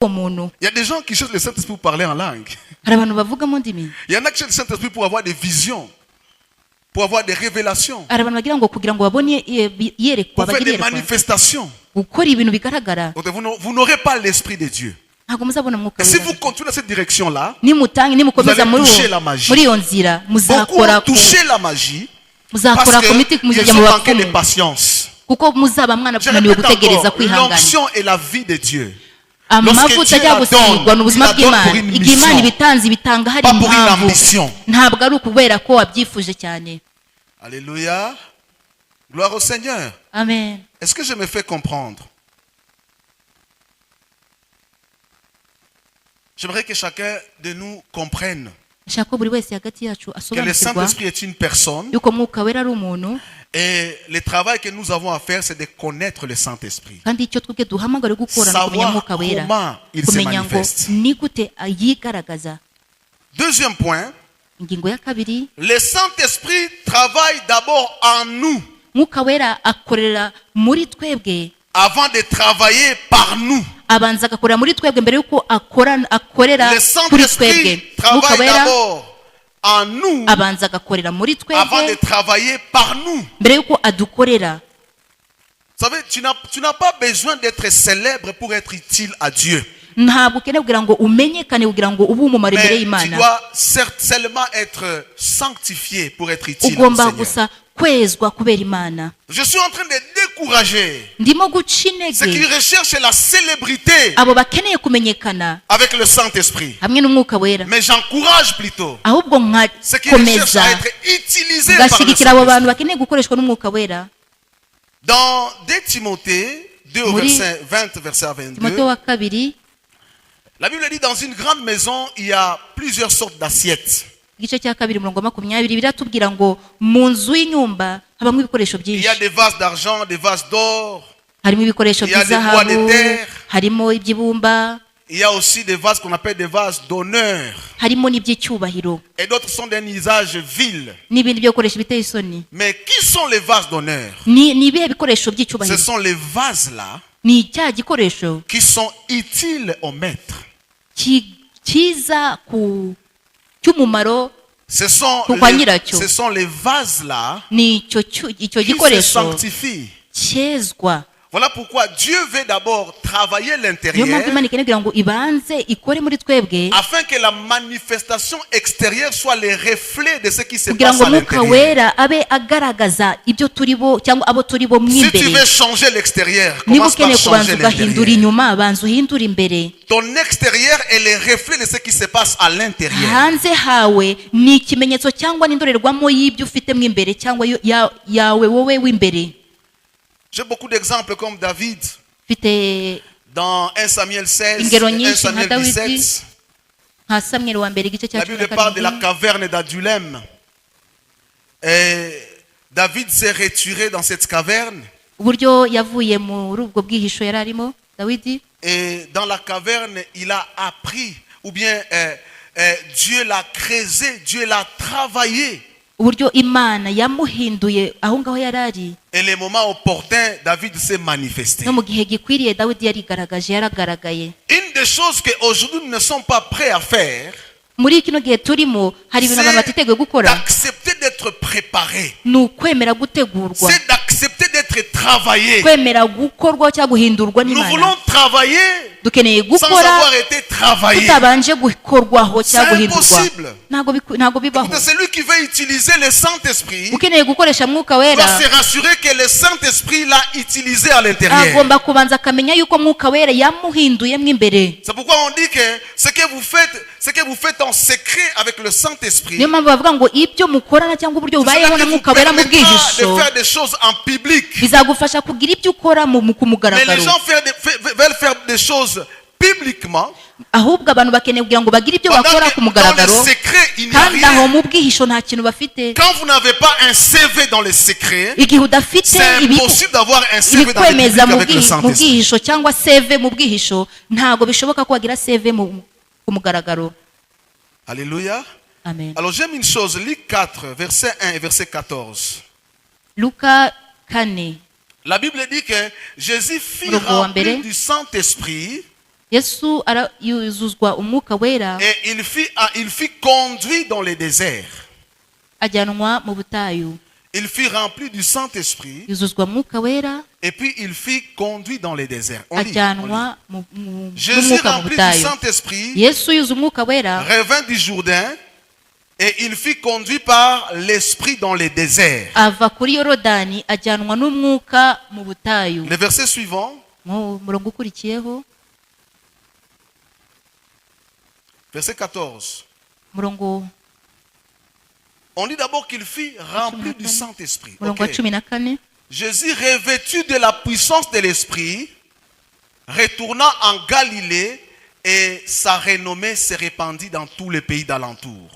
Il y a des gens qui cherchent le Saint-Esprit pour parler en langue. Il y en a qui cherchent le Saint-Esprit pour avoir des visions, pour avoir des révélations, pour faire des manifestations. Vous n'aurez pas l'Esprit de Dieu. Et si vous continuez dans cette direction-là, vous allez toucher la magie. Beaucoup ont touché la magie parce qu'ils ont manqué de patience. Je répète encore, l'onction est la vie de Dieu. Lorsque Dieu la donne, il la donne pour une mission, pas pour une ambition. Alléluia. Gloire au Seigneur. Amen. Est-ce que je me fais comprendre? J'aimerais que chacun de nous comprenne que le Saint-Esprit est une personne et le travail que nous avons à faire, c'est de connaître le Saint-Esprit. Savoir comment il se manifeste. Deuxième point, le Saint-Esprit travaille d'abord en nous avant de travailler par nous. Le Saint-Esprit travaille d'abord en nous avant de travailler par nous. Vous savez, tu n'as pas besoin d'être célèbre pour être utile à Dieu. Mais tu dois seulement être sanctifié pour être utile au Seigneur. Je suis en train de décourager ceux qui recherchent la célébrité avec le Saint-Esprit. Mais j'encourage plutôt ceux qui recherchent à être utilisés par le Saint-Esprit. Dans 2 Timothée 2 au verset 20, verset 22, la Bible dit dans une grande maison, il y a plusieurs sortes d'assiettes. Il y a des vases d'argent, des vases d'or. Il y a des bois de terre. Il y a aussi des vases qu'on appelle des vases d'honneur. Et d'autres sont d'un usage vil. Mais qui sont les vases d'honneur? Ce sont les vases-là qui sont utiles au maître. Ce sont les vases-là qui se sanctifient. Voilà pourquoi Dieu veut d'abord travailler l'intérieur afin que la manifestation extérieure soit le reflet de ce qui se passe à l'intérieur. Si tu veux changer l'extérieur, commence par changer l'intérieur. Ton extérieur est le reflet de ce qui se passe à l'intérieur. J'ai beaucoup d'exemples comme David dans 1 Samuel 16, 1 Samuel 17. La Bible parle de la caverne d'Adullam. Et David s'est retiré dans cette caverne. Et dans la caverne, il a appris, ou bien Dieu l'a creusé, Dieu l'a travaillé. Et le moment opportun, David s'est manifesté. Une des choses qu'aujourd'hui nous ne sommes pas prêts à faire, c'est d'accepter d'être préparé. C'est d'accepter d'être travaillé. Nous voulons travailler sans avoir été travaillé. C'est impossible. Celui qui veut utiliser le Saint-Esprit doit se rassurer que le Saint-Esprit l'a utilisé à l'intérieur. C'est pourquoi on dit que ce que vous faites en secret avec le Saint-Esprit, cela ne vous permettra de faire des choses en public. Mais les gens veulent faire des choses publiquement. Dans le secret, il n'y a rien. Quand vous n'avez pas un CV dans le secret, c'est impossible d'avoir un CV dans le public avec le Saint-Esprit. Alléluia. Amen. Alors j'aime une chose, Luc 4, verset 1 et verset 14. La Bible dit que Jésus fut rempli du Saint-Esprit Yesu yuzuzwa umwuka wera. Et il fut conduit dans les déserts. Ajyanwa mu butayu. Il fut rempli du Saint-Esprit. Yuzuzwa umwuka wera. Et puis il fut conduit dans les déserts. Ajyanwa mu Jésus rempli du Saint-Esprit. Yesu yuzuza umwuka wera. Revint du Jourdain. Et il fut conduit par l'Esprit dans les déserts. Ava kuri Yorodani ajyanwa n'umwuka mu butayu. Le verset suivant. Murongo ukurikiyeho. Verset 14. Murongo. On dit d'abord qu'il fut rempli du Saint-Esprit. Okay. Jésus, revêtu de la puissance de l'Esprit, retourna en Galilée et sa renommée se répandit dans tous les pays d'alentour.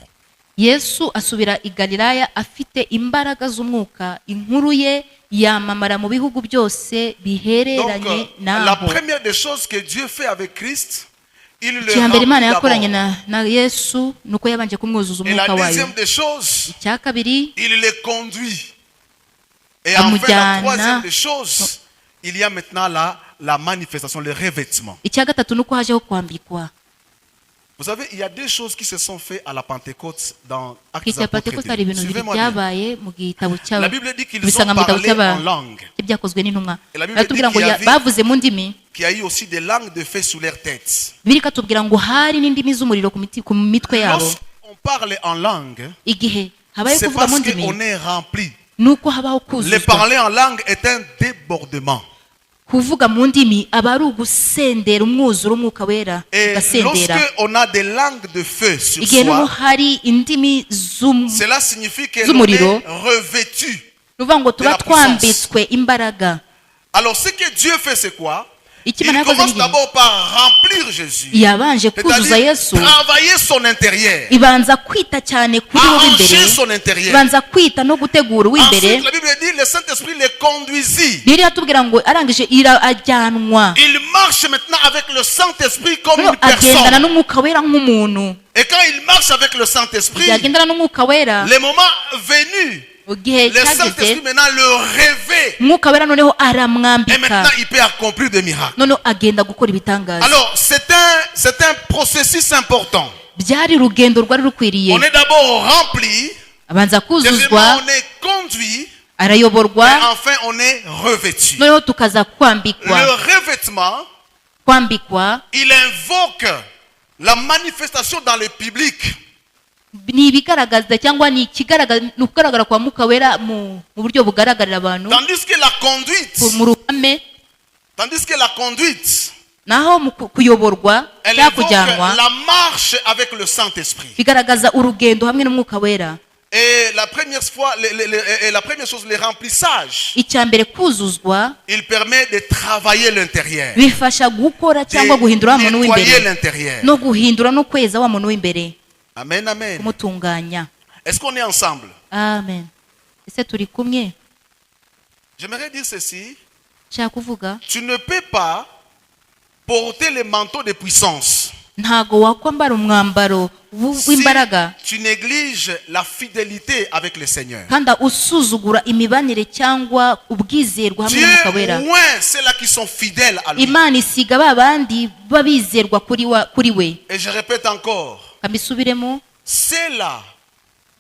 Yesu asubira i Galilaya afite imbaraga z'umwuka, inkuru ye yamamara mu bihugu byose bihereranye naho. La première des choses que Dieu fait avec Christ, il le remplit d'abord. Et la deuxième des choses, il le conduit. Et enfin, la troisième des choses, il y a maintenant la manifestation, le revêtement. Vous savez, il y a deux choses qui se sont faites à la Pentecôte dans Actes des Apôtres. Suivez-moi bien. La Bible dit qu'ils ont parlé en langue. Et la Bible dit qu'il y a eu aussi des langues de feu sur leur tête. Lorsqu'on parle en langue, c'est parce qu'on est rempli. Le parler en langue est un débordement. Et lorsque on a des langues de feu sur soi, cela signifie que l'on est revêtu de la puissance. Alors ce que Dieu fait, c'est quoi? Il commence d'abord par remplir Jésus, c'est-à-dire travailler son intérieur, arranger son intérieur. Ensuite, la Bible dit le Saint-Esprit les conduisit. Il marche maintenant avec le Saint-Esprit comme une personne. Et quand il marche avec le Saint-Esprit, le moment venu, le Saint-Esprit maintenant le revêt. Et maintenant il peut accomplir des miracles. Alors c'est un processus important. On est d'abord rempli, deuxièmement on est conduit, et enfin on est revêtu. Le revêtement, il invoque la manifestation dans le public. Tandis que la conduite, elle évoque la marche avec le Saint-Esprit. Et la première chose, le remplissage, il permet de travailler l'intérieur, de nettoyer l'intérieur. Amen, amen. Est-ce qu'on est ensemble? Amen. J'aimerais dire ceci. Tu ne peux pas porter le manteau de puissance si tu négliges la fidélité avec le Seigneur. Dieu loin ceux-là qui sont fidèles à lui. Et je répète encore, ceux-là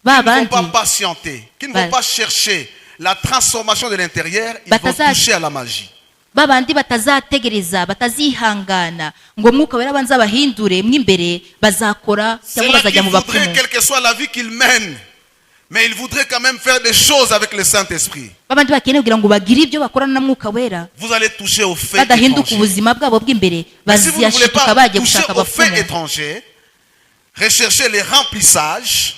qui ne vont pas patienter, qui ne vont pas chercher la transformation de l'intérieur, ils vont toucher à la magie. babandi batazategereza batazihangana ngo mwuka wera banza bahindure mwimbere bazakora cyangwa bazajya mu bapfumu. Quelle que soit la vie qu'il mène, mais il voudrait quand même faire des choses avec le Saint-Esprit. Babandi bakeneye kugira ngo bagire ibyo bakorana na mwuka wera. Vous allez toucher au fait badahinduka ubuzima bwabo bw'imbere baziyashituka bagiye gushaka abapfumu. Étranger, recherchez les remplissages,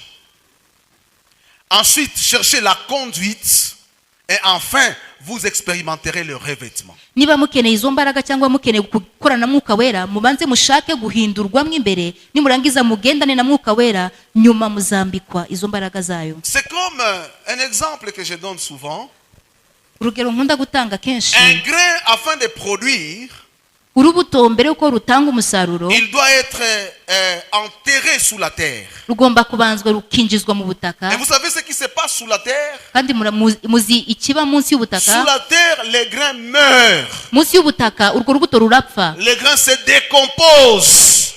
ensuite cherchez la conduite et enfin vous expérimenterez le revêtement. Niba mukeneye izo mbaraga cyangwa mukeneye gukorana na mwuka wera mubanze mushake guhindurwa mwimbere nimurangiza mugendane na mwuka wera nyuma muzambikwa izo mbaraga zayo. C'est comme un exemple que je donne souvent. Urugero nkunda gutanga kenshi. Un grain afin de produire urubuto mbere yuko rutanga umusaruro il doit être enterré sous la terre. rugomba kubanzwa rukinjizwa mu butaka. Et vous savez ce qui se passe sous la terre? kandi muzi ikiba munsi y'ubutaka. Sous la terre, les grains meurent. munsi y'ubutaka urwo rubuto rurapfa. Les grains se décomposent.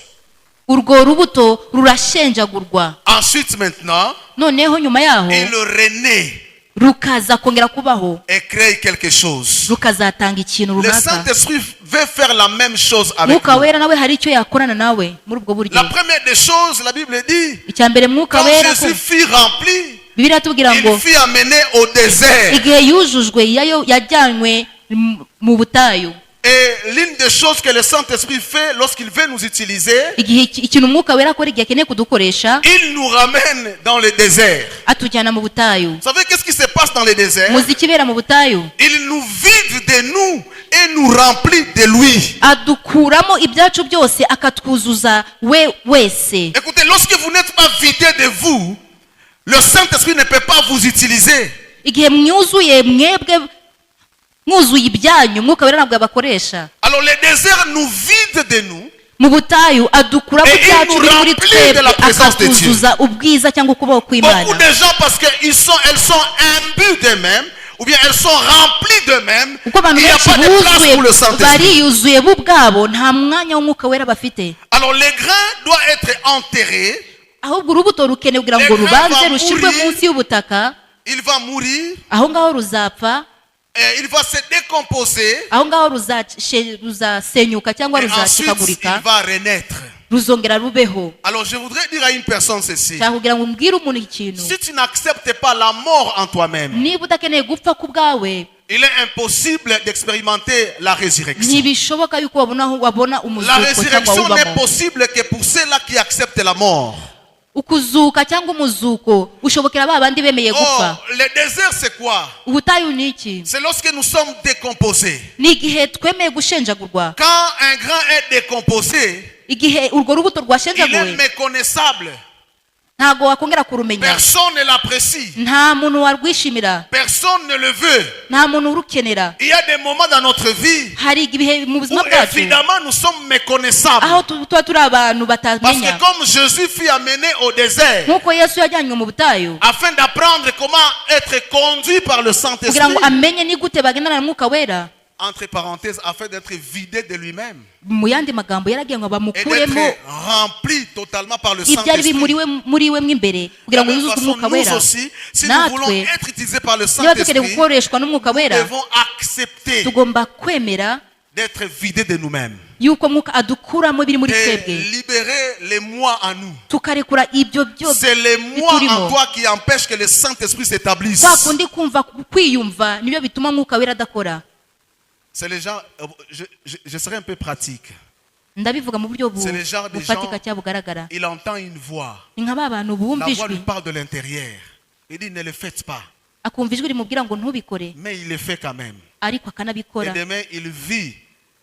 urwo rubuto rurashenjagurwa. Ensuite maintenant, noneho nyuma yaho il renaît rukaza kongera kubaho et crée quelque chose. rukazatanga ikintu Le runaka. Saint-Esprit veut faire la même chose avec mwuka nous. wera nawe hari icyo yakorana nawe muri ubwo buryo. La première des choses, la Bible dit, icya mbere mwuka quand wera Jésus fut rempli, bibiliya atubwira ngo il fut amené au désert. igihe yujujwe yajyanywe mu butayu. Et l'une des choses que le Saint-Esprit fait lorsqu'il veut nous utiliser, igihe ikintu umwuka wera akora igihe akeneye kudukoresha il nous ramène dans le désert. atujyana mu butayu. Vous savez qu'est-ce qui se passe dans le désert? muzi ikibera mu butayu? Il nous vide de nous et nous remplit de lui. adukuramo ibyacu byose akatwuzuza we wese. Écoutez, lorsque vous n'êtes pas vidé de vous, le Saint-Esprit ne peut pas vous utiliser. igihe mwuzuye mwebwe mwuzuye ibyanyu mwuka wera ntabwo abakoresha. Alors le désert nous vide de nous. mu butayu adukuramo ibyacu biri muri twebwe akatwuzuza ubwiza cyangwa ukuboko kw'Imana. Beaucoup de gens, parce qu'elles sont imbues d'eux-mêmes, ou bien elles sont remplies d'eux-mêmes, kuko abantu il n'y a benshi pas de place pour le buzuye Saint-Esprit. bariyuzuye bo ubwabo nta mwanya w'umwuka wera bafite. Alors les grains doivent être enterrés. ahubwo urubuto rukeneye kugira ngo rubanze rushyirwe munsi y'ubutaka. Il va mourir. aho ngaho ruzapfa. Il va se décomposer. aho ngaho ruzasenyuka cyangwa Et ensuite, ruzacikagurika. il va renaître. ruzongera rubeho. Alors je voudrais dire à une personne ceci. nshaka kugira ngo umbwire umuntu ikintu. Si tu n'acceptes pas la mort en toi-même, niba udakeneye gupfa ku bwawe il est impossible d'expérimenter la résurrection. ntibishoboka yuko wabona La umuzuko cyangwa résurrection n'est ubamo. possible que pour ceux-là qui acceptent la mort. ukuzuka cyangwa umuzuko ushobokera ba bandi bemeye gupfa. Oh, le désert c'est quoi? ubutayu ni iki? C'est lorsque nous sommes décomposés. ni igihe twemeye gushenjagurwa. Quand un grain est décomposé, igihe urwo rubuto il est rwashenjaguwe méconnaissable. ntabwo wakongera kurumenya. Personne ne l'apprécie. nta muntu warwishimira. Personne ne le veut. nta muntu urukenera. Il y a des moments dans notre vie hari ibihe mu où buzima bwacu évidemment nous sommes méconnaissables. aho tuba turi abantu Parce batamenya. que comme Jésus fut amené au désert nk'uko yesu yajyanywe mu butayu afin d'apprendre comment être conduit par le kugira Saint-Esprit, ngo amenye ni gute bagendana na mwuka wera. entre parenthèses, afin d'être vidé de lui-même mu yandi magambo yaragiye ngo et bamukuremo d'être rempli totalement par le ibyari biri Saint-Esprit. muri we mo imbere De la kugira ngo même yuzuzwe façon, umwuka nous wera. aussi, si nous voulons natwe être utilisés par le niba dukeneye Saint-Esprit, gukoreshwa n'umwuka nous wera devons accepter tugomba kwemera d'être vidés de nous-mêmes yuko umwuka adukuramo ibiri muri et twebwe libérer les moi en nous. tukarekura ibyo byose C'est les moi en biturimo. toi qui empêchent que le Saint-Esprit s'établisse. kwa kundi kumva kwiyumva nibyo bituma umwuka wera adakora. C'est les gens, je serai un peu pratique. ndabivuga mu buryo C'est le genre de bufatika gens, cyangwa bugaragara. il entend une voix. ni nka ba bantu La bumva voix lui ijwi parle de l'intérieur. Il dit ne le faites pas. akumva ijwi rimubwira ngo ntubikore Mais il le fait quand même. ariko Et akanabikora. demain, il vit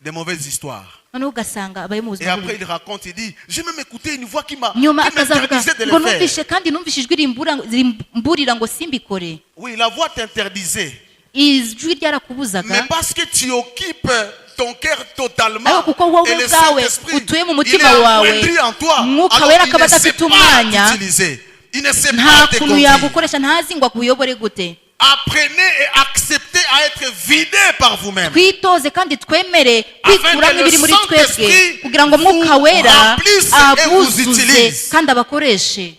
des mauvaises histoires. noneho ugasanga abaye mu Et buzima après, bubi. il raconte, il dit, j'ai même écouté une voix qui nyuma akazavuga m'interdisait de ngo le faire. numvishe kandi numvishe ijwi rimburira ngo simbikore. Oui, la voix t'interdisait. ijwi Mais ryarakubuzaga parce que tu occupes ton cœur totalement ariko kuko wowe et le ubwawe Saint-Esprit, utuye mu il est mutima wawe amoindri en toi. umwuka Alors wera il akaba ne sait adafite pas umwanya t'utiliser. Il ne sait nta pas te kuntu conduire. yagukoresha ntazi ngo akuyobore gute. Apprenez et acceptez à être vidé par vous-même. twitoze kandi twemere Afin kwikuramo que ibiri le muri Saint-Esprit twebwe kugira ngo umwuka vous wera remplisse et vous abuzuze utilise. kandi abakoreshe.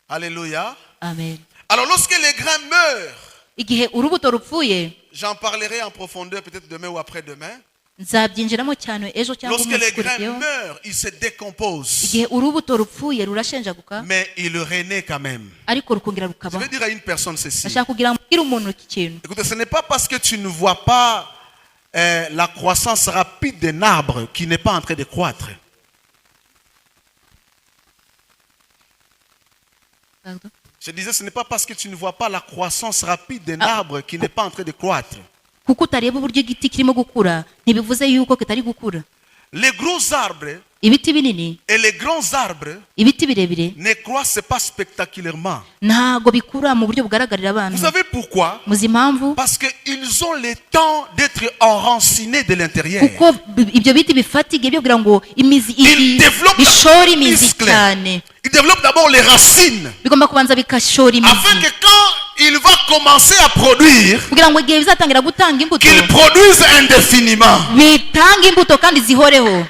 Alléluia. amen. Alors lorsque les grains meurent, igihe urubuto rupfuye j'en parlerai en profondeur peut-être demain ou après-demain. nzabyinjiramo cyane ejo cyangwa Lorsque les umunsi grains ukurikiyeho. meurent, ils se décomposent. igihe urubuto rupfuye rurashenjaguka Mais ils renaissent quand même. ariko rukongera Je rukabaho. vais dire à une personne ceci. ndashaka kugira ngo mbwire umuntu iki kintu. Écoutez, ce n'est pas parce que tu ne vois pas la croissance rapide d'un arbre qui n'est pas en train de croître. Je disais, ce n'est pas parce que tu ne vois pas la croissance rapide d'un arbre qui n'est pas en train de croître. kuko utareba uburyo igiti kirimo gukura ntibivuze yuko kitari gukura. Les gros arbres ibiti binini et les grands arbres ibiti birebire ne croissent pas spectaculairement. ntago bikura mu buryo bugaragarira abantu. Vous savez pourquoi? muzi impamvu? Parce qu'ils ont le temps d'être enracinés de l'intérieur. kuko ibyo biti bifata igihe byo kugira ngo imizi bishora imizi cyane. Ils développent d'abord les racines. bigomba kubanza bikashora imizi. Afin que quand il va commencer à produire, kugira ngo igihe bizatangira gutanga imbuto, qu'il produise indéfiniment. bitanga imbuto kandi zihoreho.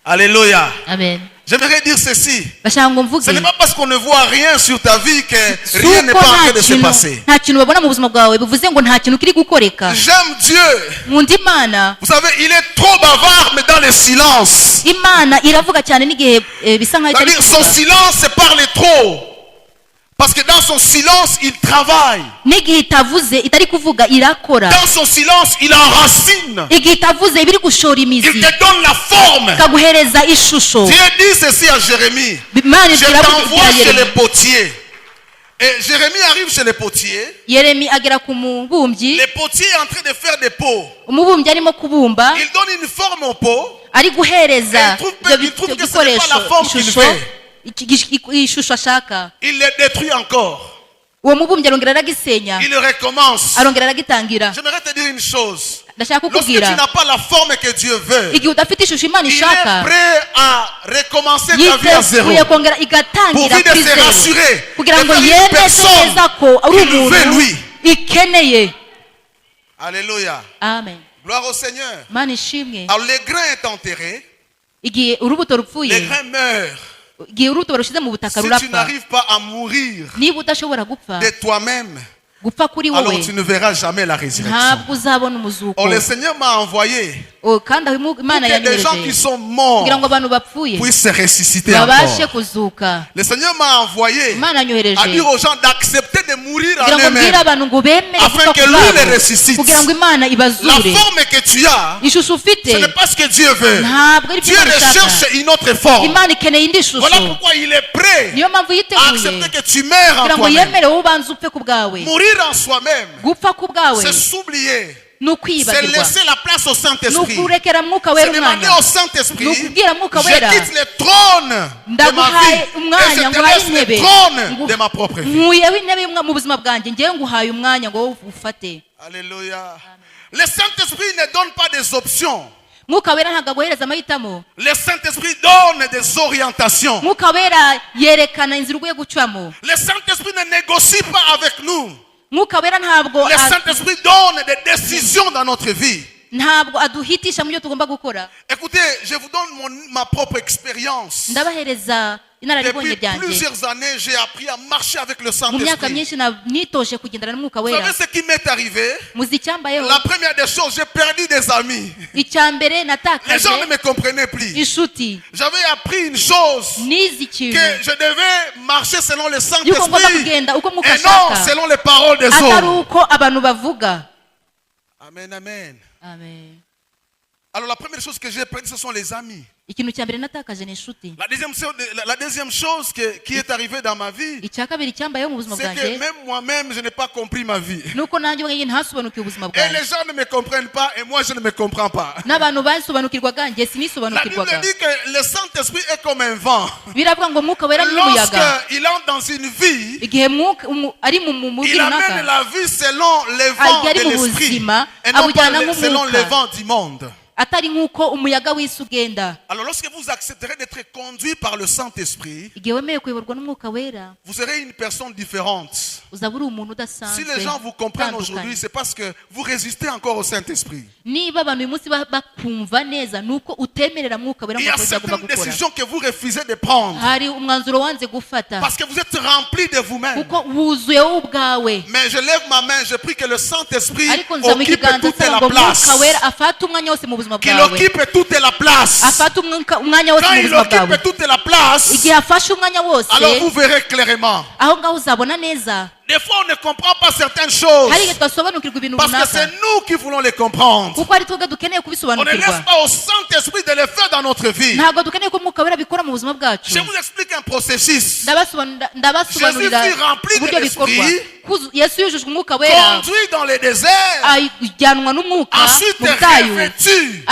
Alléluia. Amen. J'aimerais dire ceci. Ce n'est pas parce qu'on ne voit rien sur ta vie que rien n'est pas en train de se passer. J'aime Dieu. Vous savez, il est trop bavard, mais dans le silence. C'est-à-dire, son silence parle trop. Parce que dans son silence, il travaille. Dans son silence, il enracine. Il te donne la forme. Dieu dit ceci à Jérémie. Je t'envoie chez les potiers. Et Jérémie arrive chez les potiers. Les potiers est en train de faire des pots. Il donne une forme au pot. Et il trouve que ce n'est pas la forme qu'il veut. Il les détruit encore. Il recommence. J'aimerais te dire une chose. Lorsque tu n'as pas la forme que Dieu veut, il est prêt à recommencer ta vie à zéro. Pourvu de se rassurer de faire une personne qu'il veut lui. Alléluia. Amen. Gloire au Seigneur. Alors le grain est enterré. Le grain meurt. Si tu n'arrives pas à mourir de toi-même, alors tu ne verras jamais la résurrection. Oh, le Seigneur m'a envoyé pour que des gens qui sont morts puissent se ressusciter encore. Le Seigneur m'a envoyé à dire aux gens d'accepter de mourir en eux-mêmes afin que lui les ressuscite. La forme que tu as, ce n'est pas ce que Dieu veut. Dieu recherche une autre forme. Voilà pourquoi il est prêt à accepter que tu meurs en toi-même. Mourir en soi-même, c'est s'oublier. C'est laisser la place au Saint-Esprit. C'est demander au Saint-Esprit, je quitte le trône de ma vie et je te laisse le trône de ma propre vie. Alléluia. Le Saint-Esprit ne donne pas des options. Le Saint-Esprit donne des orientations. Le Saint-Esprit ne négocie pas avec nous. Le Saint-Esprit donne des décisions dans notre vie. Écoutez, je vous donne ma propre expérience. Depuis plusieurs années, j'ai appris à marcher avec le Saint-Esprit. Vous savez ce qui m'est arrivé? La première des choses, j'ai perdu des amis. Les gens ne me comprenaient plus. J'avais appris une chose, que je devais marcher selon le Saint-Esprit et non selon les paroles des hommes. Amen, amen. Alors la première chose que j'ai perdue, ce sont les amis. La deuxième chose qui est arrivée dans ma vie, c'est que même moi-même, je n'ai pas compris ma vie. Et les gens ne me comprennent pas et moi, je ne me comprends pas. La Bible dit que le Saint-Esprit est comme un vent. Lorsqu'il entre dans une vie, il amène la vie selon les vents de l'Esprit et non pas selon les vents du monde. Alors lorsque vous accepterez d'être conduit par le Saint-Esprit, vous serez une personne différente. Si les gens vous comprennent aujourd'hui, c'est parce que vous résistez encore au Saint-Esprit. Il y a certaines décisions que vous refusez de prendre parce que vous êtes rempli de vous-même. Mais je lève ma main, je prie que le Saint-Esprit occupe toute la place. Qu'il occupe toute la place. Quand il occupe toute la place, alors vous verrez clairement. Des fois, on ne comprend pas certaines choses parce que c'est nous qui voulons les comprendre. On ne laisse pas au Saint-Esprit de les faire dans notre vie. Je vous explique un processus. Jésus fut rempli de l'Esprit conduit dans les déserts, ensuite revêtu.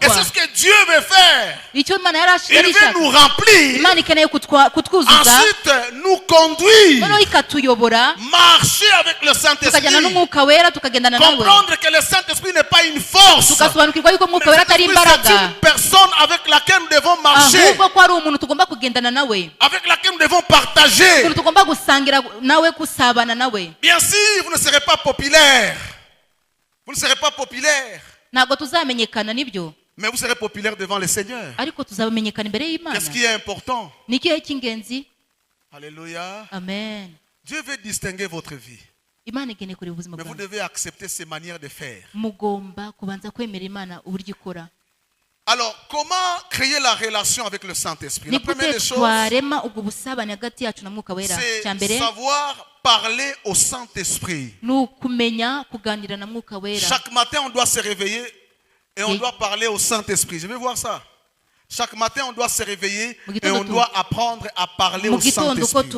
Et c'est ce que Dieu veut faire. Il veut nous remplir, ensuite nous conduire, marcher avec le Saint-Esprit, comprendre que le Saint-Esprit n'est pas une force, c'est une personne avec laquelle nous devons marcher, avec laquelle nous devons partager. Bien sûr, vous ne serez pas populaire. Vous ne serez pas populaire. Mais vous serez populaire devant le Seigneur. Qu'est-ce qui est important? Alléluia. Amen. Dieu veut distinguer votre vie. Mais vous devez accepter ces manières de faire. Alors, comment créer la relation avec le Saint-Esprit? La première des choses, c'est savoir parler au Saint-Esprit. Chaque matin, on doit se réveiller et on doit parler au Saint-Esprit. Je vais voir ça. Chaque matin, on doit se réveiller et on doit apprendre à parler au Saint-Esprit.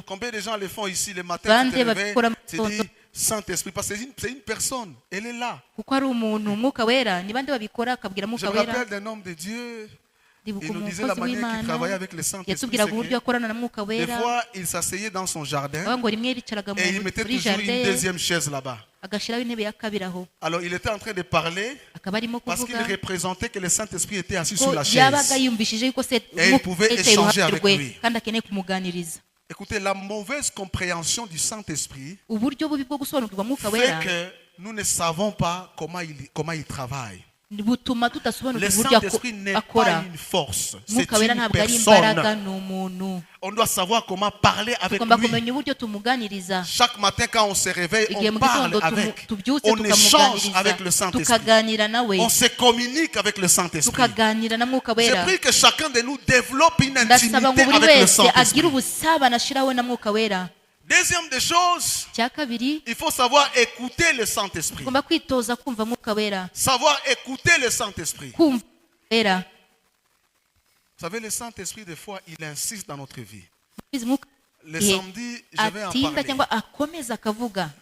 Combien de gens le font ici le matin? Tu te réveilles, tu dis Saint-Esprit, parce que c'est une personne, elle est là. Je me rappelle d'un homme de Dieu. Il nous disait la manière qu'il travaillait avec le Saint-Esprit. Des fois, il s'asseyait dans son jardin et il mettait toujours une deuxième chaise là-bas. Alors, il était en train de parler parce qu'il représentait que le Saint-Esprit était assis sur la chaise. Et il pouvait échanger avec lui. Écoutez, la mauvaise compréhension du Saint-Esprit fait que nous ne savons pas comment il travaille. Le Saint-Esprit n'est pas une force, c'est une personne. On doit savoir comment parler avec lui. Chaque matin quand on se réveille, on parle avec, on échange avec le Saint-Esprit, on se communique avec le Saint-Esprit. J'ai pris que chacun de nous développe une intimité avec le Saint-Esprit. Deuxième des choses, il faut savoir écouter le Saint-Esprit. Savoir écouter le Saint-Esprit. Vous savez, le Saint-Esprit, des fois, il insiste dans notre vie. Le samedi, je vais en parler.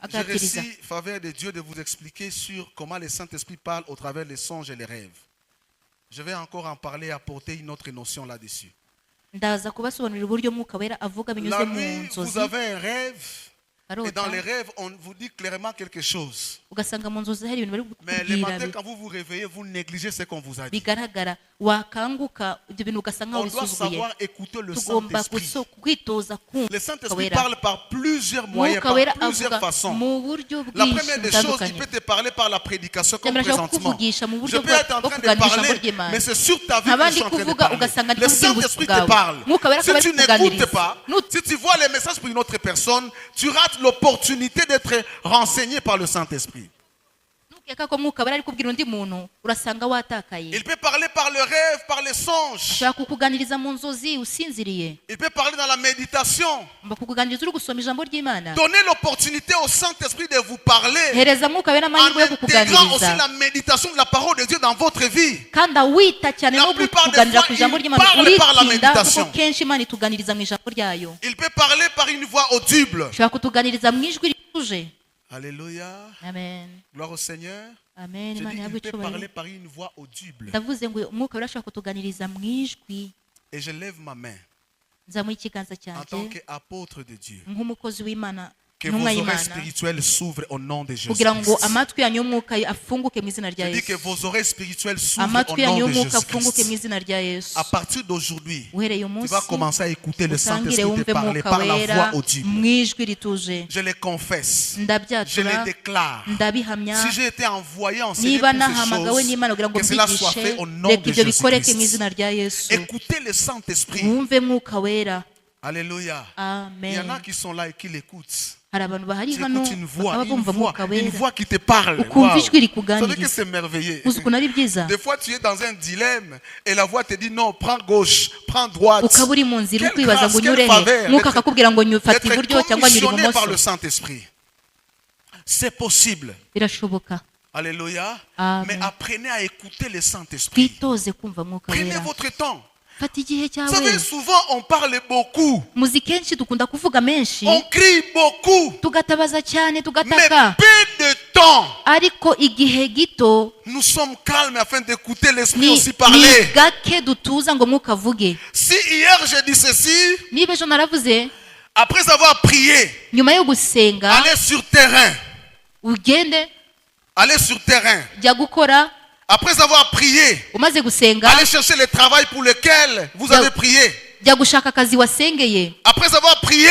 J'ai reçu faveur de Dieu de vous expliquer sur comment le Saint-Esprit parle au travers des songes et les rêves. Je vais encore en parler et apporter une autre notion là-dessus. La nuit, vous avez un rêve et dans les rêves, on vous dit clairement quelque chose. Mais le matin, quand vous vous réveillez, vous négligez ce qu'on vous a dit. On doit savoir écouter le Saint-Esprit. Le Saint-Esprit parle par plusieurs moyens, par plusieurs façons. La première des choses, il peut te parler par la prédication comme présentement. Je peux être en train de parler, mais c'est sur ta vie que je suis en train de parler. Le Saint-Esprit te parle. Si tu n'écoutes pas, si tu vois les messages pour une autre personne, tu rates l'opportunité d'être renseigné par le Saint-Esprit. Il peut parler par le rêve, par les songes. Il peut parler dans la méditation. Donnez l'opportunité au Saint-Esprit de vous parler en intégrant aussi la méditation de la parole de Dieu dans votre vie. La plupart des fois, il parle par la méditation. Il peut parler par une voix audible. Alléluia. Amen. Gloire au Seigneur. Amen. Il peut parler par une voix audible. Et je lève ma main en tant qu'apôtre de Dieu. Que vos oreilles spirituelles s'ouvrent au nom de Jésus. Je dis que vos oreilles spirituelles s'ouvrent au nom de Jésus. À partir d'aujourd'hui, tu vas commencer à écouter le Saint-Esprit te parler par la voix audible. Je le confesse. Je le déclare. Si j'ai été envoyé en ces choses, que cela soit fait au nom de Jésus. Écoutez le Saint-Esprit. Alléluia. Il y en a qui sont là et qui l'écoutent. Tu écoutes une voix qui te parle. Wow. Vous savez que c'est merveilleux. Des fois, tu es dans un dilemme et la voix te dit non, prends gauche, prends droite. Quelle grâce, quelle faveur d'être commissionné par le Saint-Esprit. C'est possible. Alléluia. Mais apprenez à écouter le Saint-Esprit. Prenez votre temps. Vous savez, souvent on parle beaucoup. On crie beaucoup. Mais peu de temps. Nous sommes calmes afin d'écouter l'Esprit aussi parler. Si hier j'ai dit ceci, après avoir prié, aller sur terrain. Aller sur terrain. Après avoir prié, allez chercher le travail pour lequel vous avez prié. Après avoir prié,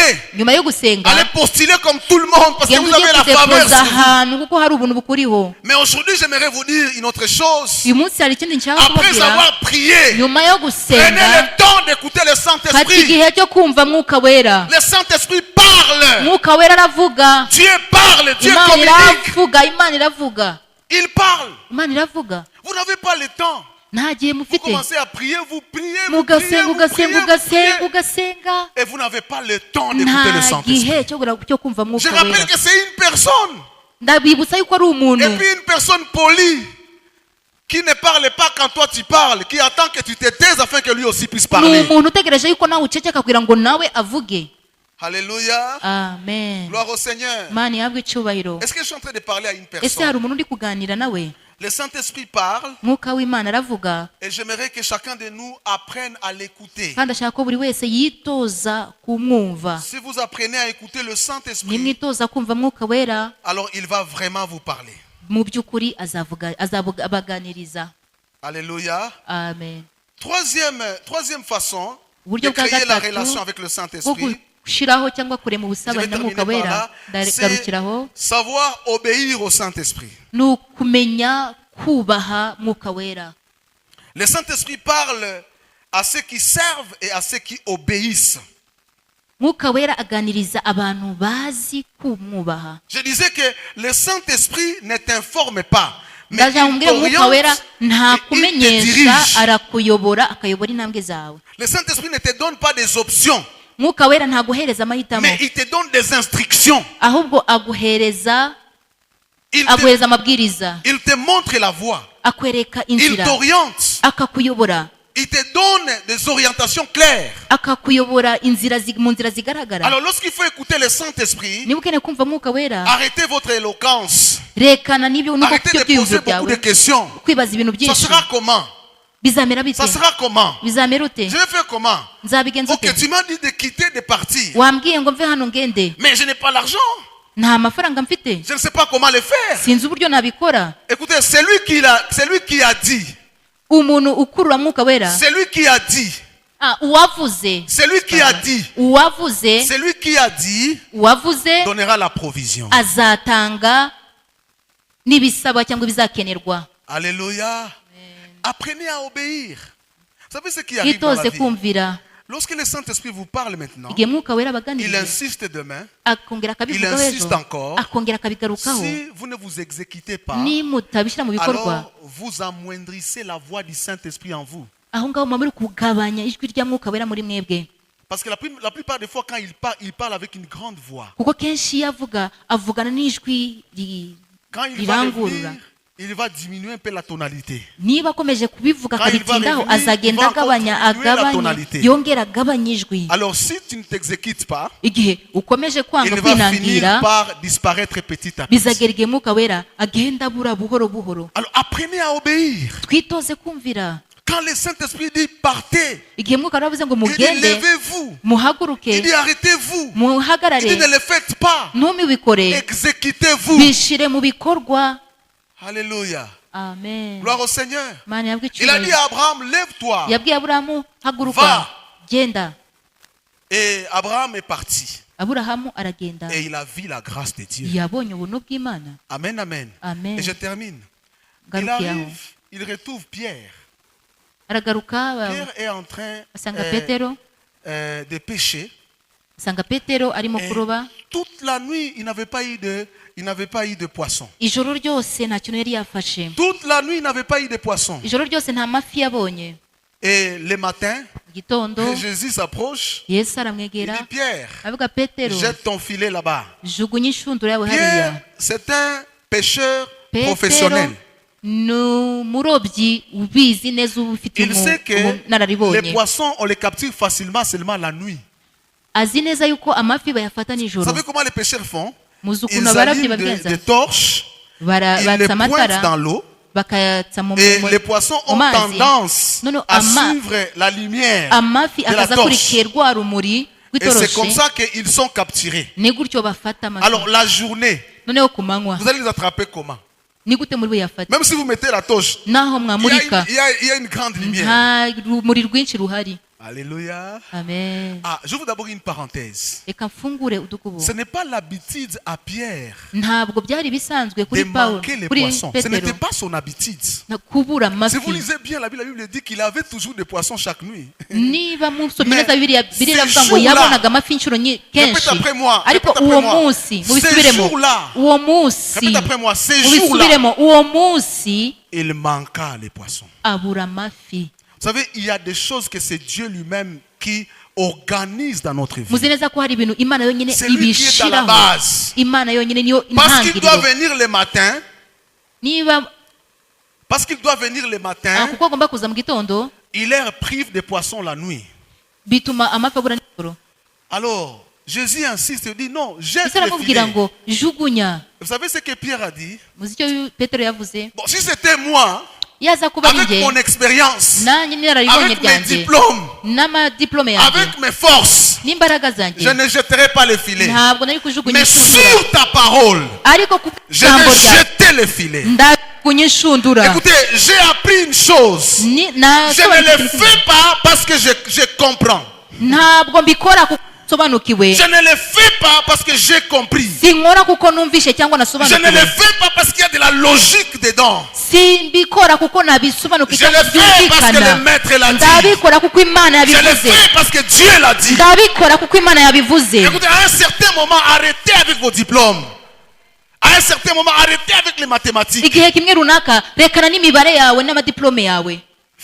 allez postuler comme tout le monde parce que vous avez la faveur sur vous. Mais aujourd'hui, j'aimerais vous dire une autre chose. Après avoir prié, prenez le temps d'écouter le Saint-Esprit. Le Saint-Esprit parle. Dieu parle, Dieu communique. Il parle. Vous n'avez pas le temps. Vous commencez à prier, vous priez, vous priez. Et vous n'avez pas le temps d'écouter le Saint-Esprit. Je rappelle que c'est une personne. Et puis une personne polie qui ne parle pas quand toi tu parles, qui attend que tu te taises afin que lui aussi puisse parler. Alléluia. Amen. Gloire au Seigneur. Est-ce que je suis en train de parler à une personne? Le Saint-Esprit parle. Et j'aimerais que chacun de nous apprenne à l'écouter. Si vous apprenez à écouter le Saint-Esprit, alors il va vraiment vous parler. Alléluia. Amen. Troisième façon de créer la relation avec le Saint-Esprit, c'est savoir obéir au Saint-Esprit. Le Saint-Esprit parle à ceux qui servent et à ceux qui obéissent. Je disais que le Saint-Esprit ne t'informe pas, mais il t'oriente et il te dirige. Le Saint-Esprit ne te donne pas des options, mais il te donne des instructions. Il te montre la voie. Il t'oriente. Il te donne des orientations claires. Alors lorsqu'il faut écouter le Saint-Esprit, arrêtez votre éloquence. Arrêtez de poser beaucoup de questions. Ça sera comment? Ça sera comment? Je vais faire comment? Ok, tu m'as dit de quitter, de partir. Mais je n'ai pas l'argent. Je ne sais pas comment le faire. Écoutez, c'est lui qui a dit. C'est lui qui a dit. C'est lui qui a dit. C'est lui qui a dit. Donnera la provision. Alléluia. Apprenez à obéir. Vous savez ce qui arrive dans la vie? Lorsque le Saint-Esprit vous parle maintenant, il insiste demain, il insiste encore. Si vous ne vous exécutez pas, alors vous amoindrissez la voix du Saint-Esprit en vous. Parce que la plupart des fois, quand il parle avec une grande voix, quand il va revenir, il va diminuer un peu la tonalité. Alors si tu ne t'exécutes pas, il va finir par disparaître petit à petit. Alors apprenez à obéir. Quand le Saint-Esprit dit partez, il dit levez-vous, il dit arrêtez-vous, il dit ne le faites pas, exécutez-vous. Alléluia. Amen. Gloire au Seigneur. Il a dit à Abraham, lève-toi. Va. Et Abraham est parti. Et il a vu la grâce de Dieu. Amen, amen. Et je termine. Il arrive, il retrouve Pierre. Pierre est en train de pêcher. Et toute la nuit, il n'avait pas eu de poisson. Toute la nuit, il n'avait pas eu de poisson. Et le matin, Jésus s'approche. Il dit Pierre, jette ton filet là-bas. Pierre, c'est un pêcheur professionnel. Il sait que les poissons, on les capture facilement seulement la nuit. Vous savez comment les pêcheurs font? Ils allument des torches, ils les pointent dans l'eau. Et les poissons ont tendance à suivre la lumière de la torche. Et c'est comme ça qu'ils sont capturés. Alors la journée, vous allez les attraper comment? Même si vous mettez la torche, il y a une grande lumière. Alléluia. Amen. Je vous d'abord une parenthèse. Ce n'est pas l'habitude à Pierre de manquer les poissons. Ce n'était pas son habitude. Si vous lisez bien la Bible dit qu'il avait toujours des poissons chaque nuit. Mais ces jours-là, répète après moi, ces jours-là, il manqua les poissons. Vous savez, il y a des choses que c'est Dieu lui-même qui organise dans notre vie. C'est lui qui est à la base. Parce qu'il doit venir le matin. Il leur prive des poissons la nuit. Alors, Jésus insiste et dit non, jette les filets. Vous savez ce que Pierre a dit? Bon, si c'était moi, avec mon expérience, avec mes diplômes, avec mes forces, je ne jetterai pas les filets. Mais sur ta parole, je vais jeter les filets. Écoutez, j'ai appris une chose. Je ne le fais pas parce que je comprends. Je ne le fais pas parce que j'ai compris. Je ne le fais pas parce qu'il y a de la logique dedans. Je le fais parce que le maître l'a dit. Je le fais parce que Dieu l'a dit. Écoutez, à un certain moment, arrêtez avec vos diplômes. À un certain moment, arrêtez avec les mathématiques.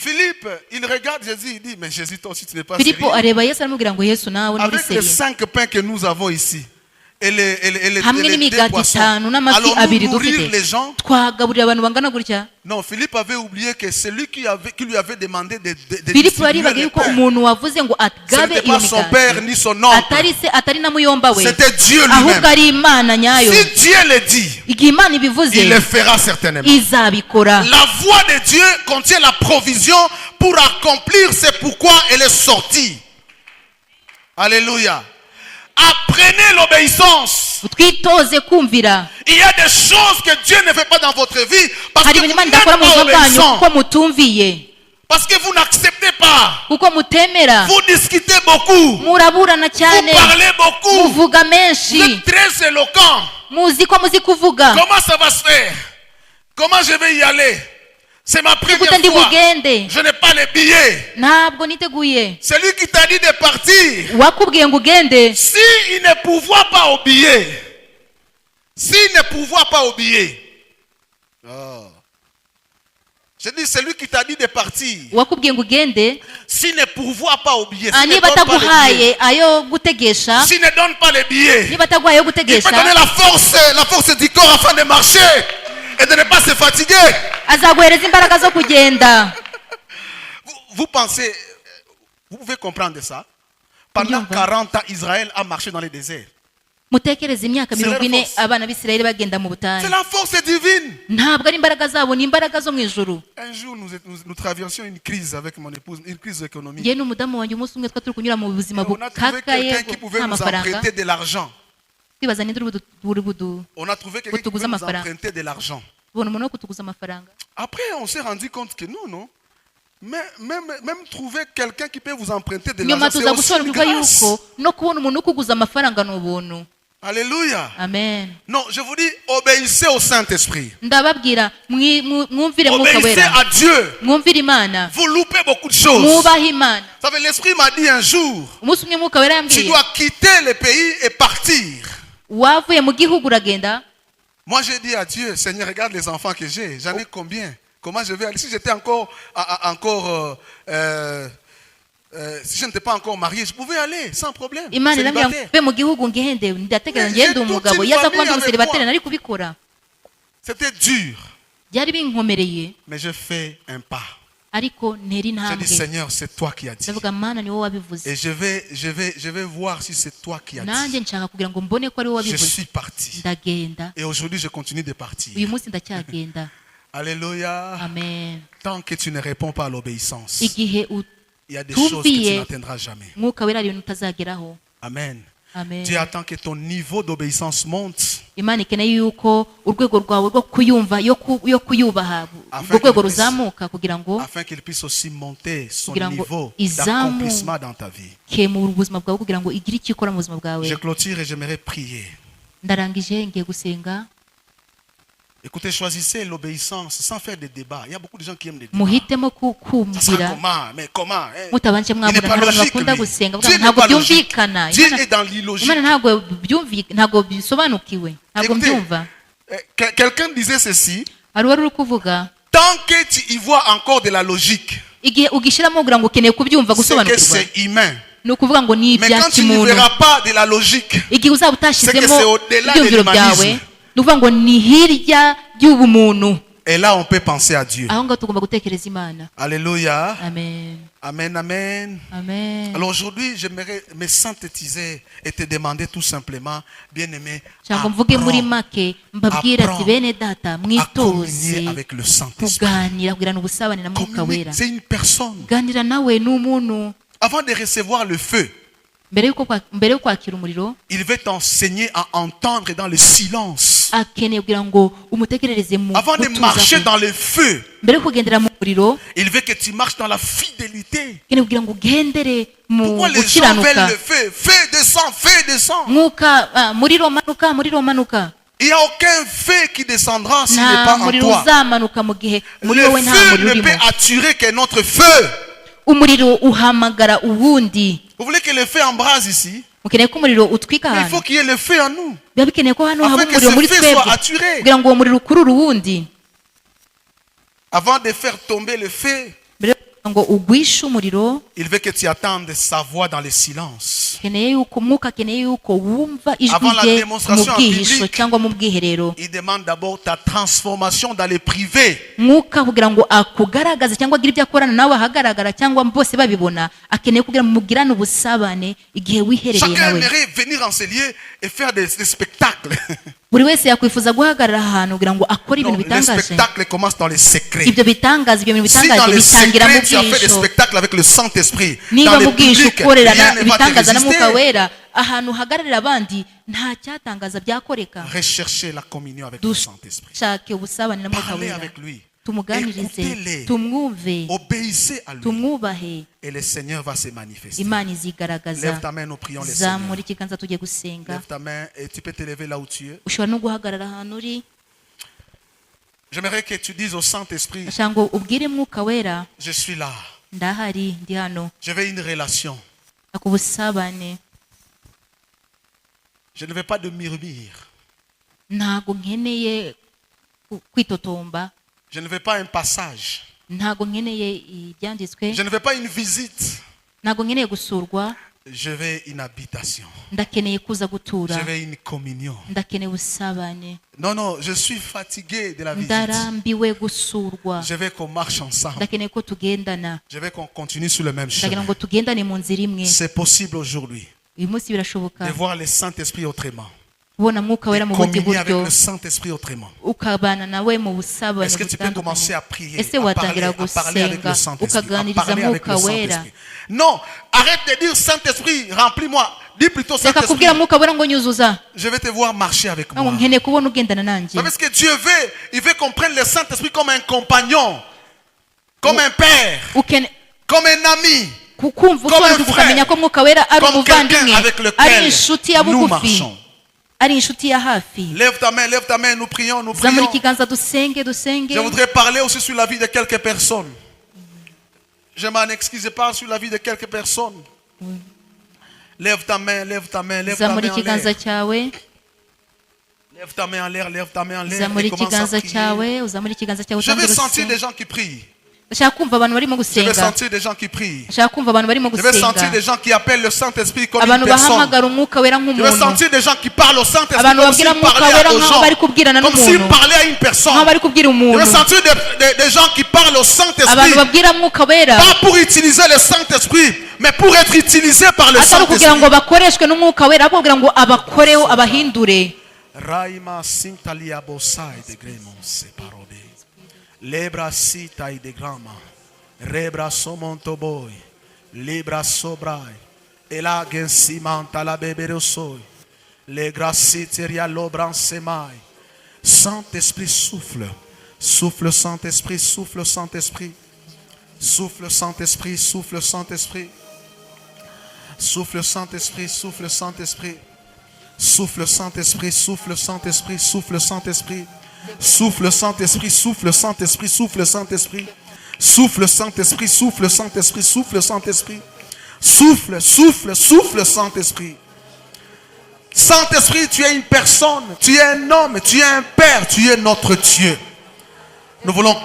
Philippe, il regarde Jésus, il dit, mais Jésus, toi aussi, tu n'es pas sérieux. Avec les 5 pains que nous avons ici, et les 2 poissons, allons-nous nourrir les gens? Non, Philippe avait oublié que celui qui lui avait demandé de distribuer les pains, ce n'était pas son père ni son oncle. C'était Dieu lui-même. Si Dieu le dit, il le fera certainement. La voix de Dieu contient la provision pour accomplir ce pourquoi elle est sortie. Alléluia. Apprenez l'obéissance. Il y a des choses que Dieu ne fait pas dans votre vie parce que vous n'êtes pas obéissant. Parce que vous n'acceptez pas. Vous discutez beaucoup. Vous parlez beaucoup. Vous êtes très éloquent. Comment ça va se faire? Comment je vais y aller? C'est ma première fois. Je n'ai pas les billets. Celui qui t'a dit de partir, s'il ne pourvoit pas au billet, je dis celui qui t'a dit de partir, s'il ne pourvoit pas au billet, s'il ne donne pas les billets, il peut donner la force du corps afin de marcher et de ne pas se fatiguer. Vous pensez, vous pouvez comprendre ça? Pendant 40 ans, Israël a marché dans les déserts. C'est la force divine. Un jour, nous traversions une crise avec mon épouse, une crise économique. Et on a trouvé quelqu'un qui pouvait nous emprunter de l'argent. On a trouvé quelqu'un qui pouvait nous emprunter de l'argent. Après, on s'est rendu compte que non. Mais même trouver quelqu'un qui peut vous emprunter de l'argent, c'est aussi une grâce. Alléluia. Amen. Non, je vous dis, obéissez au Saint-Esprit. Obéissez à Dieu. Vous loupez beaucoup de choses. Vous savez, l'Esprit m'a dit un jour, tu dois quitter le pays et partir. Moi, j'ai dit à Dieu, Seigneur, regarde les enfants que j'ai. J'en ai combien? Comment je vais aller? Si j'étais si je n'étais pas encore marié, je pouvais aller sans problème. C'était dur. Mais je fais un pas. ariko ntera Je intambwe dis Seigneur, c'est toi qui as dit. ndavuga mana ni wowe wabivuze Et je vais voir si c'est toi qui as nanjye dit. nshaka kugira ngo mbone ko ari wowe Je wabivuze suis parti. ndagenda Et aujourd'hui, je continue de partir. uyu munsi ndacyagenda Alléluia. amen Tant que tu ne réponds pas à l'obéissance, igihe il y a des choses que tu utumviye n'atteindras jamais. mwuka wera hari ibintu utazageraho Amen. amen Dieu attend que ton niveau d'obéissance monte imana ikeneye yuko urwego rwawe rwo kuyumva yo kuyubaha urwo rwego ruzamuka kugira ngo afin qu'il puisse aussi monter son kugira ngo niveau izamuke d'accomplissement dans ta vie. mu buzima bwawe kugira ngo igire icyo ikora mu buzima bwawe Je clôture et j'aimerais prier. ndarangije ngiye gusenga Écoutez, choisissez l'obéissance sans faire de débat. Il y a beaucoup de gens qui aiment les débats. muhitemo Ça sera kumvira comment? Mais comment? Hein? mutabanje Il n'est mwabona pas hari abantu logique, bakunda lui. gusenga Dieu n'est ntabwo pas logique. byumvikana Dieu est dans l'illogique. imana ntabwo bisobanukiwe ntabwo Écoutez, mbyumva quelqu'un disait ceci. hari uwari uri kuvuga Tant que tu y vois encore de la logique, igihe ugishyiramo kugira ngo ukeneye kubyumva c'est que gusobanukirwa c'est humain. ni ukuvuga ngo ni Mais ibya quand tu n'y kimuntu verras pas de la logique, igihe uzaba c'est que utashyizemo c'est au-delà de ibyumviro byawe l'humanisme. ni ukuvuga ngo ni hirya y'ubumuntu Et là, on peut penser à Dieu. aho ngaho tugomba gutekereza imana Alléluia. amen Amen, amen. amen Alors aujourd'hui, j'aimerais me synthétiser et te demander tout simplement, bien-aimé, cyangwa mvuge muri apprends make mbabwira ati bene data à mwitoze communier avec le Saint-Esprit. kuganira kugirana ubusabane na mwuka Communier, wera c'est une personne. ganira nawe ni umuntu Avant de recevoir le feu, mbere yo kwakira umuriro il veut t'enseigner à entendre dans le silence. akeneye kugira ngo umutekerereze mu Avant de marcher gutuza dans le feu, mbere yo kugendera mu muriro il veut que tu marches dans la fidélité. akeneye kugira ngo ugendere mu Pourquoi les gens veulent gukiranuka le feu? Feu descend, feu descend. mwuka muriro manuka Il n'y a aucun feu qui descendra s'il n'est nta pas en muriro toi. uzamanuka mu gihe muri Le wowe nta feu muriro ne peut urimo attirer qu'un autre feu. umuriro uhamagara uwundi Vous voulez que le feu embrase ici? mukeneye ko umuriro utwika Mais il faut ahantu qu'il y ait le feu en nous. biba bikeneye ko hano haba Afin que umuriro ce muri feu twebwe soit attiré. kugira ngo uwo muriro ukurure uwundi Avant de faire tomber le feu, mbere yo kugira ngo ugwishe umuriro il veut que tu attendes sa voix dans le silence. akeneye yuko umwuka akeneye yuko wumva ijwi Avant la rye mu démonstration bwihisho biblique. cyangwa mu bwiherero Il demande d'abord ta transformation dans le privé. mwuka kugira ngo akugaragaze cyangwa agire ibyo akorana nawe ahagaragara cyangwa bose babibona akeneye kugira ngo mugirane ubusabane igihe wiherereye Chacun nawe aimerait venir en ce lieu et faire des spectacles. buri wese yakwifuza guhagarara ahantu kugira ngo akore Non, ibintu le bitangaje spectacle commence dans les secrets. ibyo bitangaza ibyo bintu Si dans bitangaje les bitangira mu secrets tu as fait des bwihisho spectacles avec le Saint-Esprit, dans niba le mu bwihisho public, ukorera rien ne va te ibitangaza na mwuka résister. wera ahantu uhagararira abandi nta cyatangaza byakoreka Recherchez la communion avec le Saint-Esprit. dushake ubusabane na mwuka Parlez wera avec lui. tumuganirize Écoutez-les. tumwumve Obéissez à lui. tumwubahe Et le Seigneur va se manifester. imana izigaragaza Lève ta main, nous prions le Seigneur. zamura ikiganza tujye gusenga Lève ta main et tu peux te lever là où tu es. ushobora no guhagarara ahantu uri J'aimerais que tu dises au Saint-Esprit, ashaka ngo ubwire mwuka wera je suis là. ndahari ndi hano Je veux une relation. shaka ubusabane Je ne veux pas de murmure. ntago nkeneye kwitotomba Je ne veux pas un passage. ntago nkeneye ibyanditswe Je ne veux pas une visite. ntago nkeneye gusurwa Je veux une habitation. ndakeneye kuza gutura Je veux une communion. ndakeneye ubusabane Non, non, je suis fatigué de la visite. ndarambiwe gusurwa Je veux qu'on marche ensemble. ndakeneye ko tugendana Je veux qu'on continue sur le même ndagira chemin. ngo tugendane mu nzira imwe C'est possible aujourd'hui uyu munsi birashoboka de voir le Saint-Esprit autrement. kubona mwuka wera mu bundi Communier avec buryo le Saint-Esprit autrement. ukabana nawe mu busabane Est-ce que tu peux commencer butandukanye à prier, ese à watangira parler avec le gusenga Saint-Esprit, à ukaganiriza parler avec mwuka le wera Saint-Esprit? Non, arrête de dire Saint-Esprit, remplis-moi. Dis plutôt reka Saint-Esprit. kubwira mwuka wera ngo nyuzuza Je vais te voir marcher avec ngo moi. nkeneye kubona ugendana nanjye Vous savez ce que Dieu veut? Il veut qu'on prenne le Saint-Esprit comme un compagnon, comme un père, comme un ami, kumva usobanukirwa ukamenya ko mwuka wera ari comme umuvandimwe quelqu'un avec ari lequel inshuti ya nous bugufi marchons. ari inshuti ya hafi Lève ta main, nous prions, nous zamura prions. ikiganza dusenge dusenge Je voudrais parler aussi sur la vie de quelques personnes. Je m'en excuse pas sur la vie de quelques personnes. Lève ta main, lève ta main, lève ta zamura main en ikiganza l'air. cyawe Lève ta main en l'air, lève ta main en l'air. zamura Et commence à ikiganza prier. cyawe uzamura ikiganza cyawe Je vais utangire sentir gusenga des gens qui prient. Je vais sentir des gens qui prient. Je vais sentir des gens qui appellent le Saint-Esprit comme une personne. Je vais sentir des gens qui parlent au Saint-Esprit comme s'ils parlaient aux gens, comme s'ils parlaient à une personne. Je vais sentir des gens qui parlent au Saint-Esprit, pas pour utiliser le Saint-Esprit, mais pour être utilisés par le Saint-Esprit. Raima Sintalia Bosai de Gremon Separode. Lebra Sita de Grama. Rebra Somonto Boy. Libra Sobrai. Ela Gensimanta la Beberosoy. Le Graciteria Lobran Semai. Saint-Esprit souffle. Souffle Saint-Esprit, souffle Saint-Esprit. Souffle Saint-Esprit, souffle Saint-Esprit. Souffle Saint-Esprit, souffle Saint-Esprit. Souffle Saint-Esprit, souffle Saint-Esprit, souffle Saint-Esprit. Souffle Saint-Esprit, souffle Saint-Esprit, souffle Saint-Esprit. Souffle Saint-Esprit, souffle Saint-Esprit, souffle Saint-Esprit. Souffle, souffle, souffle Saint-Esprit. Saint-Esprit, tu es une personne, tu es un homme, tu es un père, tu es notre Dieu. Nous voulons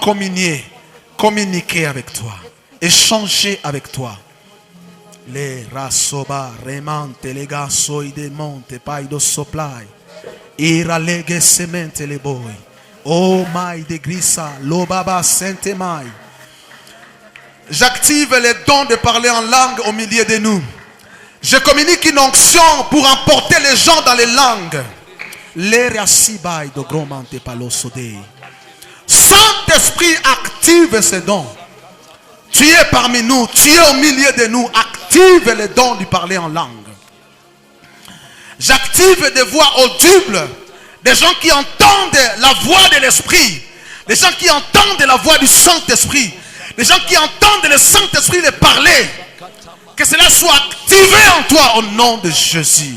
communiquer avec toi, échanger avec toi. Le rasoba remante le gasoi de monte paido soplai ira lege semente le boy oh mai de grissa lo baba sente mai. J'active les dons de parler en langue au milieu de nous. Je communique une onction pour emporter les gens dans les langues. Le rasibai do gromante palosodei. Saint-Esprit, active ces dons. Tu es parmi nous, tu es au milieu de nous. Active les dons du parler en langue. J'active des voix audibles, des gens qui entendent la voix de l'Esprit, des gens qui entendent la voix du Saint-Esprit, des gens qui entendent le Saint-Esprit les parler. Que cela soit activé en toi au nom de Jésus.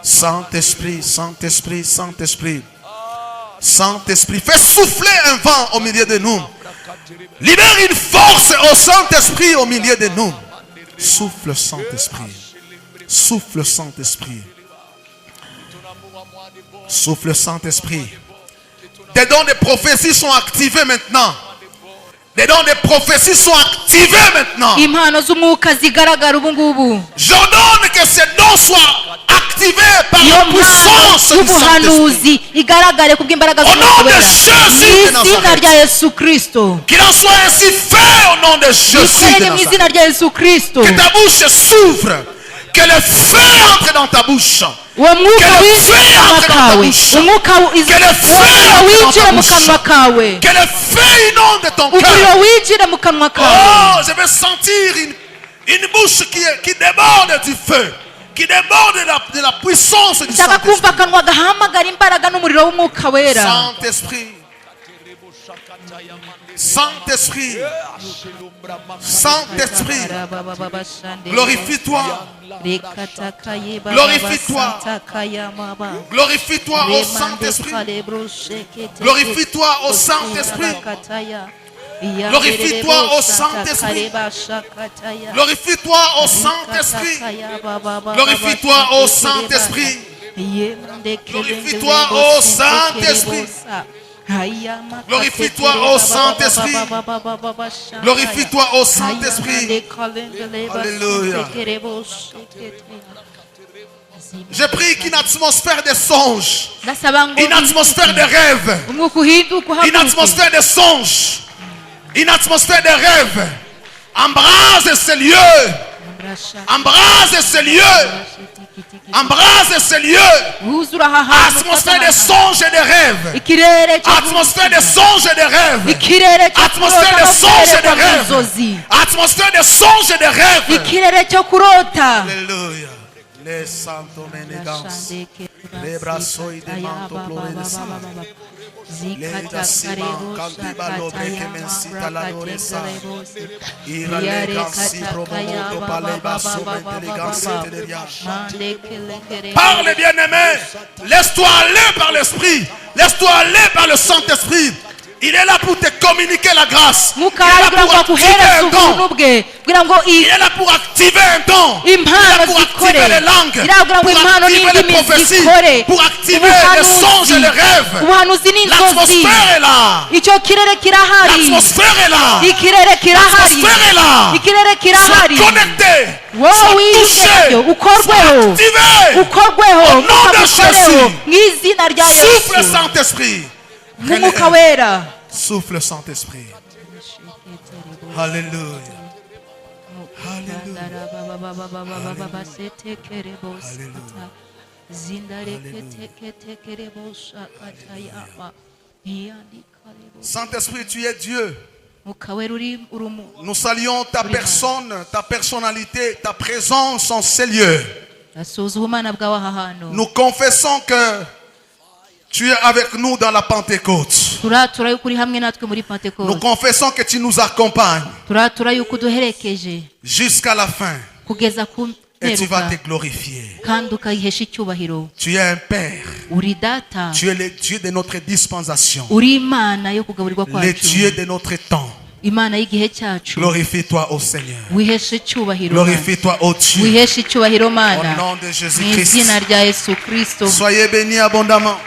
Saint-Esprit, Saint-Esprit, Saint-Esprit. Saint-Esprit, fais souffler un vent au milieu de nous. Libère une force au Saint-Esprit au milieu de nous. Souffle Saint-Esprit. Souffle Saint-Esprit. Souffle Saint-Esprit. Des dons de prophétie sont activés maintenant. Les dons de prophétie sont activés maintenant. J'ordonne que ces dons soient activés par la puissance du Saint-Esprit. Au nom de Jésus de Nazareth. Qu'il en soit ainsi fait au nom de Jésus de Nazareth. Que ta bouche s'ouvre. Que le feu entre dans ta bouche. Que le feu entre dans ta bouche. Que le feu entre dans ta bouche. Que le feu inonde ton cœur. Oh, je vais sentir une bouche qui déborde du feu. Qui déborde de la puissance du Saint-Esprit. Saint-Esprit. Saint-Esprit. Saint-Esprit. Glorifie-toi. Glorifie-toi. Glorifie-toi au Saint-Esprit. Glorifie-toi au Saint-Esprit. Glorifie-toi au Saint-Esprit. Glorifie-toi au Saint-Esprit. Glorifie-toi au Saint-Esprit. Glorifie-toi au Saint-Esprit. Glorifie-toi au Saint-Esprit. Glorifie-toi au Saint-Esprit. Alléluia. Je prie qu'une atmosphère de songes, une atmosphère de rêves, une atmosphère de songes, une atmosphère de rêves embrase ces lieux. Embrase ces lieux. Embrase ces lieux. Atmosphère de songes et de rêves. Atmosphère de songes et de rêves. Atmosphère de songes et de rêves. Atmosphère de songes et de rêves. Alléluia. Les santos menegans. Les brassoi de manto plore de sang. Les daciman cantiba lobre que mensita la doresa. Ira legansi promoto paleba sobre eleganza teneria. Parle bien-aimé. Laisse-toi aller par l'Esprit. Laisse-toi aller par le Saint-Esprit. Il est là pour te communiquer la grâce. Il mwuka est là kugira ngo pour activer aguhereze un don. ubuntu bwe kugira ngo Il est là pour activer un don. Il est là impano pour activer zikore les langues. irakugira ngo Pour impano activer les n'indimi prophéties. zikore Pour activer les songes et les rêves. ubuhanuzi n'inzozi L'atmosphère est là. icyo kirere kirahari L'atmosphère est là. ikirere kirahari L'atmosphère est là. ikirere kirahari Sois connecté. wowe Sois wiyushye touché. ukorweho Sois activé. ukorweho Au nom de ukagukoreho Jésus. mu izina rya Souffle yesu Saint-Esprit. n'umwuka wera Souffle Saint-Esprit. Alléluia. Saint-Esprit, tu es Dieu. Nous saluons ta personne, ta personnalité, ta présence en ces lieux. Nous confessons que tu es avec nous dans la Pentecôte. Nous confessons que tu nous accompagnes jusqu'à la fin. Et tu vas te glorifier. Tu es un Père. Tu es le Dieu de notre dispensation. Le Dieu de notre temps. Glorifie-toi, ô Seigneur. Glorifie-toi, ô Dieu. Au nom de Jésus-Christ. Soyez bénis abondamment.